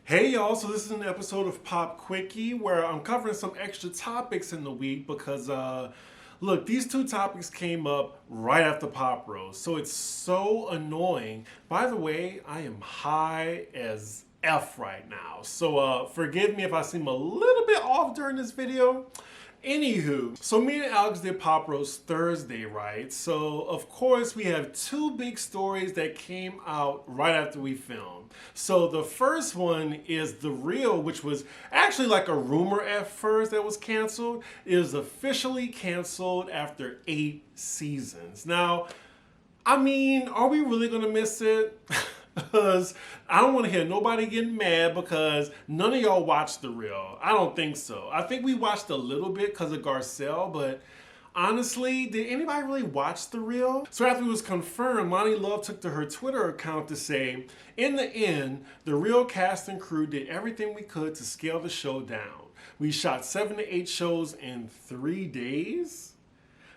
Hey y'all, so this is an episode of Pop Quickie where I'm covering some extra topics in the week because, look, these two topics came up right after Pop Roast, so it's so annoying. By the way, I am high as F right now, so forgive me if I seem a little bit off during this video. Anywho, so me and Alex did Pop Roast Thursday, right? So, of course, we have two big stories that came out right after we filmed. So, the first one is The Real, which was actually like a rumor at first that was canceled. It is officially canceled after 8 seasons. Now, I mean, are we really gonna miss it? Because I don't want to hear nobody getting mad because none of y'all watched The Real. I don't think so. I think we watched a little bit because of Garcelle, but honestly, did anybody really watch The Real? So after it was confirmed, Lonnie Love took to her Twitter account to say, in the end, The Real cast and crew did everything we could to scale the show down. We shot 7 to 8 shows in 3 days.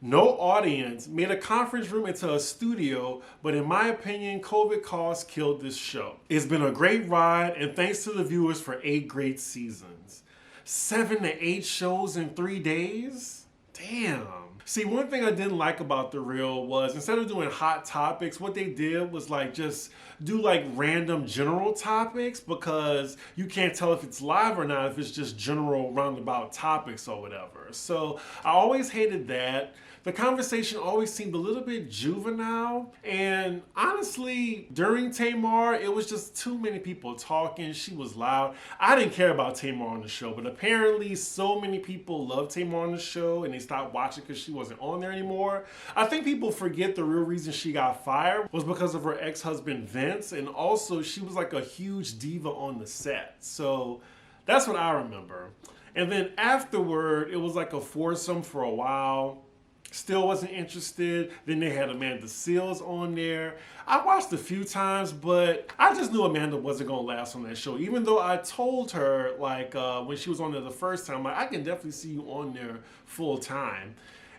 No audience, made a conference room into a studio, but in my opinion, COVID costs killed this show. It's been a great ride, and thanks to the viewers for 8 great seasons. 7 to 8 shows in 3 days? Damn. See, one thing I didn't like about The Real was instead of doing hot topics, what they did was like just do like random general topics because you can't tell if it's live or not if it's just general roundabout topics or whatever. So I always hated that. The conversation always seemed a little bit juvenile, and honestly, during Tamar, it was just too many people talking. She was loud. I didn't care about Tamar on the show, but apparently so many people love Tamar on the show and they stopped watching because she wasn't on there anymore. I think people forget the real reason she got fired was because of her ex-husband Vince, and also she was like a huge diva on the set. So that's what I remember. And then afterward, it was like a foursome for a while. Still wasn't interested. Then they had Amanda Seales on there. I watched a few times, but I just knew Amanda wasn't gonna last on that show. Even though I told her, like when she was on there the first time, like, I can definitely see you on there full time.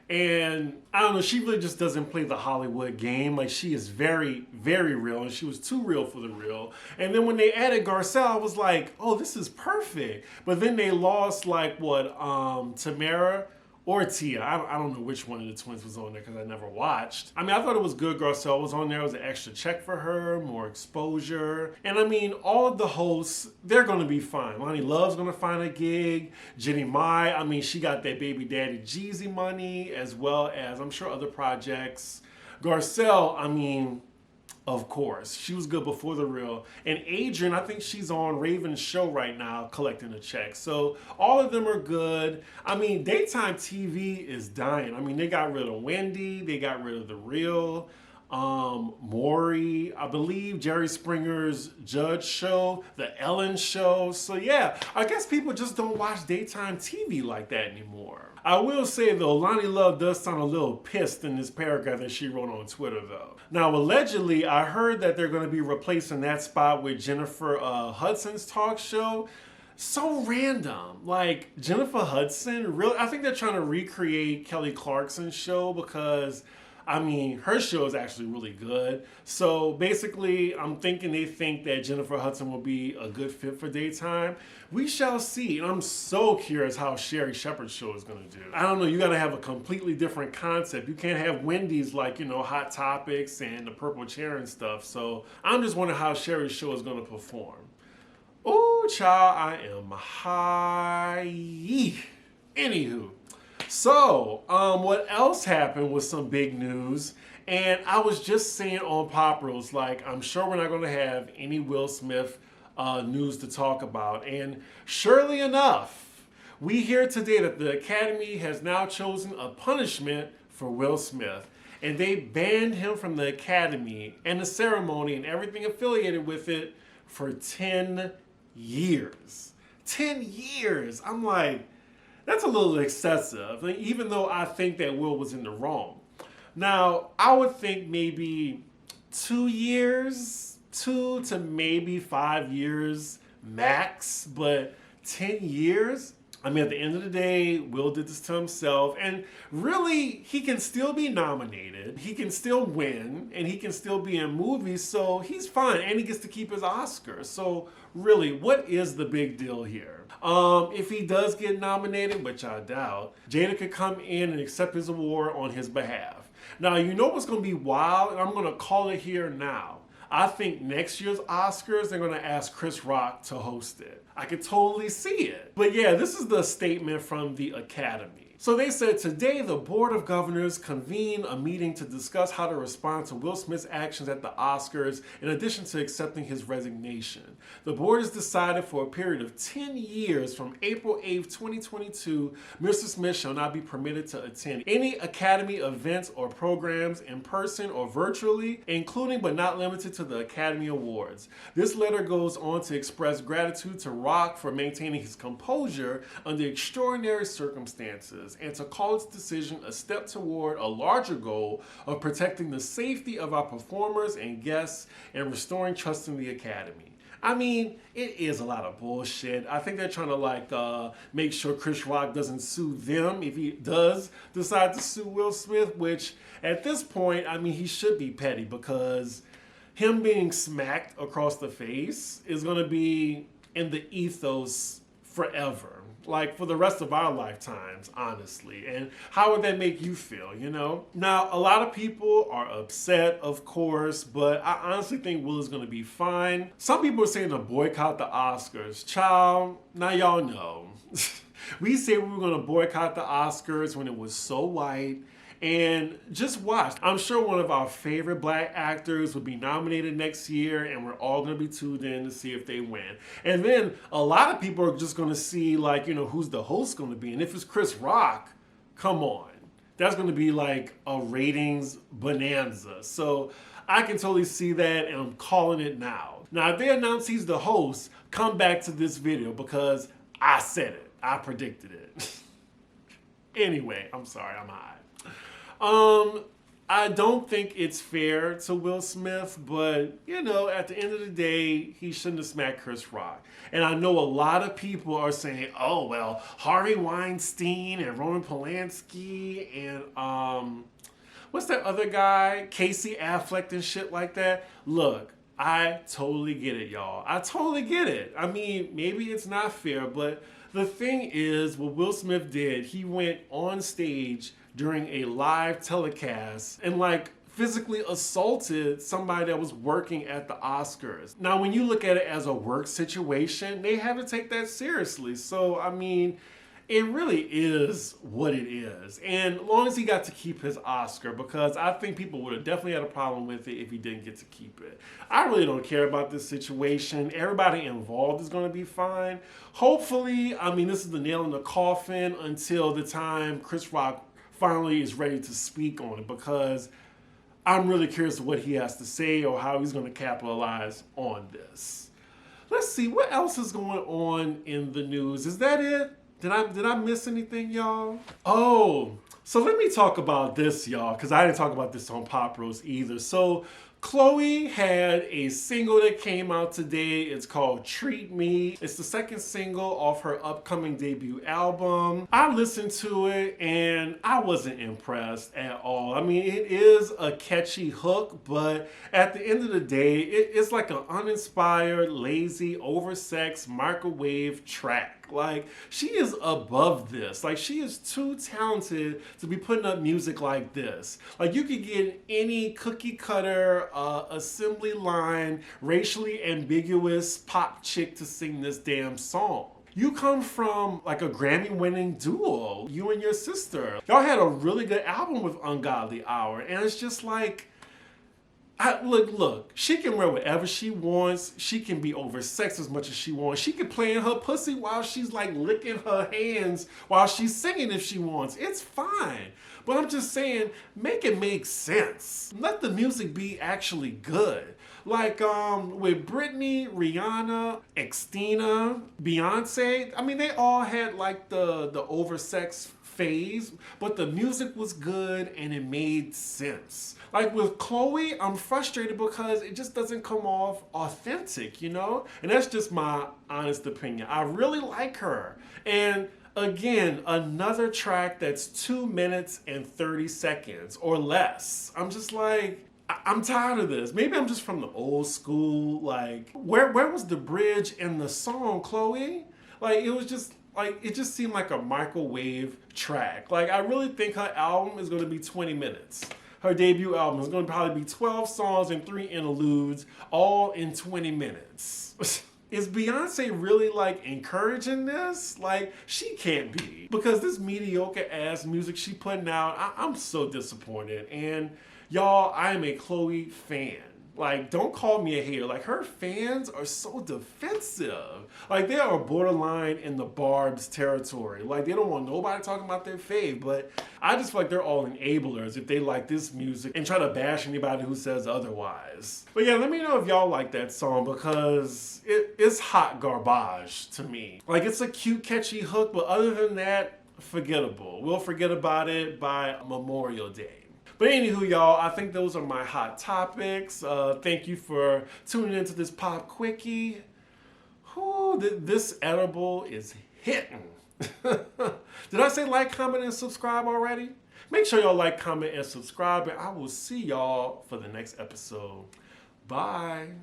And I don't know, she really just doesn't play the Hollywood game. Like, she is very, very real, and she was too real for The Real. And then when they added Garcelle, I was like, oh, this is perfect. But then they lost, like, what, Tamara or Tia. I don't know which one of the twins was on there because I never watched. I mean, I thought it was good Garcelle was on there. It was an extra check for her, more exposure. And I mean, all of the hosts, they're going to be fine. Lonnie Love's going to find a gig. Jenny Mai, I mean, she got that baby daddy Jeezy money, as well as, I'm sure, other projects. Garcelle, I mean, of course. She was good before The Real. And Adrian, I think she's on Raven's show right now collecting a check. So all of them are good. I mean, daytime TV is dying. I mean, they got rid of Wendy. They got rid of The Real. Maury, I believe Jerry Springer's Judge show, the Ellen show. So yeah, I guess people just don't watch daytime TV like that anymore. I will say though, Lonnie Love does sound a little pissed in this paragraph that she wrote on Twitter though. Now allegedly, I heard that they're going to be replacing that spot with Jennifer Hudson's talk show. So random. Like, Jennifer Hudson, really? I think they're trying to recreate Kelly Clarkson's show because I mean, her show is actually really good. So basically, I'm thinking they think that Jennifer Hudson will be a good fit for daytime. We shall see. And I'm so curious how Sherry Shepherd's show is going to do. I don't know. You got to have a completely different concept. You can't have Wendy's like, you know, Hot Topics and the Purple Chair and stuff. So I'm just wondering how Sherry's show is going to perform. Ooh, child, I am high. Anywho. So, what else happened was some big news, and I was just saying on Pop Roast, like, I'm sure we're not going to have any Will Smith news to talk about, and surely enough, we hear today that the Academy has now chosen a punishment for Will Smith, and they banned him from the Academy and the ceremony and everything affiliated with it for 10 years. 10 years! I'm like, that's a little excessive, like, even though I think that Will was in the wrong. Now, I would think maybe 2 years, 2 to maybe 5 years max, but 10 years? I mean, at the end of the day, Will did this to himself, and really, he can still be nominated, he can still win, and he can still be in movies, so he's fine, and he gets to keep his Oscar. So really, what is the big deal here? If he does get nominated, which I doubt, Jada could come in and accept his award on his behalf. Now, you know what's going to be wild, and I'm going to call it here now. I think next year's Oscars, they're going to ask Chris Rock to host it. I could totally see it. But yeah, this is the statement from the Academy. So they said, today the Board of Governors convened a meeting to discuss how to respond to Will Smith's actions at the Oscars, in addition to accepting his resignation. The board has decided for a period of 10 years from April 8th, 2022, Mr. Smith shall not be permitted to attend any Academy events or programs in person or virtually, including but not limited to the Academy Awards. This letter goes on to express gratitude to Rock for maintaining his composure under extraordinary circumstances, and to call its decision a step toward a larger goal of protecting the safety of our performers and guests and restoring trust in the Academy. I mean, it is a lot of bullshit. I think they're trying to make sure Chris Rock doesn't sue them if he does decide to sue Will Smith, which at this point, I mean, he should be petty, because him being smacked across the face is going to be in the ethos forever. Like, for the rest of our lifetimes, honestly. And how would that make you feel, you know? Now, a lot of people are upset, of course, but I honestly think Will is going to be fine. Some people are saying to boycott the Oscars. Child, now y'all know. We said we were going to boycott the Oscars when it was so white. And just watch. I'm sure one of our favorite black actors will be nominated next year, and we're all going to be tuned in to see if they win. And then a lot of people are just going to see, who's the host going to be. And if it's Chris Rock, come on. That's going to be like a ratings bonanza. So I can totally see that, and I'm calling it now. Now, if they announce he's the host, come back to this video, because I said it. I predicted it. Anyway, I'm sorry, I'm high. I don't think it's fair to Will Smith, but, at the end of the day, he shouldn't have smacked Chris Rock. And I know a lot of people are saying, oh, well, Harvey Weinstein and Roman Polanski and, what's that other guy? Casey Affleck and shit like that. Look, I totally get it, y'all. I totally get it. I mean, maybe it's not fair, but the thing is, what Will Smith did, he went on stage during a live telecast and physically assaulted somebody that was working at the Oscars. Now, when you look at it as a work situation, they have to take that seriously. So, I mean, it really is what it is. And as long as he got to keep his Oscar, because I think people would have definitely had a problem with it if he didn't get to keep it. I really don't care about this situation. Everybody involved is going to be fine. Hopefully, I mean, this is the nail in the coffin until the time Chris Rock finally is ready to speak on it, because I'm really curious what he has to say or how he's going to capitalize on this. Let's see, what else is going on in the news? Is that it? Did I miss anything, y'all? Oh, so let me talk about this, y'all, because I didn't talk about this on Pop Roast either. So Chloe had a single that came out today. It's called Treat Me. It's the second single off her upcoming debut album. I listened to it and I wasn't impressed at all. I mean, it is a catchy hook, but at the end of the day, it's like an uninspired, lazy, oversexed microwave track. Like, she is above this. Like, she is too talented to be putting up music like this. Like, you could get any cookie cutter, assembly line, racially ambiguous pop chick to sing this damn song. You come from like a Grammy-winning duo, you and your sister. Y'all had a really good album with Ungodly Hour, and it's just like, look, she can wear whatever she wants. She can be oversexed as much as she wants. She can play in her pussy while she's like licking her hands while she's singing if she wants. It's fine. But I'm just saying, make it make sense. Let the music be actually good. Like with Britney, Rihanna, Xtina, Beyonce, I mean, they all had like the oversexed phase, but the music was good and it made sense. Like with Chloe, I'm frustrated because it just doesn't come off authentic, you know? And that's just my honest opinion. I really like her. And again, another track that's 2 minutes and 30 seconds or less. I'm just like, I'm tired of this. Maybe I'm just from the old school. Like, where was the bridge in the song, Chloe? Like, it was just like it just seemed like a microwave track. Like, I really think her album is going to be 20 minutes. Her debut album is going to probably be 12 songs and 3 interludes, all in 20 minutes. Is Beyonce really like encouraging this? Like, she can't be. Because this mediocre ass music she putting out, I'm so disappointed. And y'all, I am a Chloe fan. Like, don't call me a hater. Like, her fans are so defensive. Like, they are borderline in the Barb's territory. Like, they don't want nobody talking about their fave. But I just feel like they're all enablers if they like this music and try to bash anybody who says otherwise. But yeah, let me know if y'all like that song because it's hot garbage to me. Like, it's a cute, catchy hook, but other than that, forgettable. We'll forget about it by Memorial Day. But anywho, y'all, I think those are my hot topics. Thank you for tuning into this Pop Quickie. Whew, this edible is hitting. Did I say like, comment, and subscribe already? Make sure y'all like, comment, and subscribe, and I will see y'all for the next episode. Bye.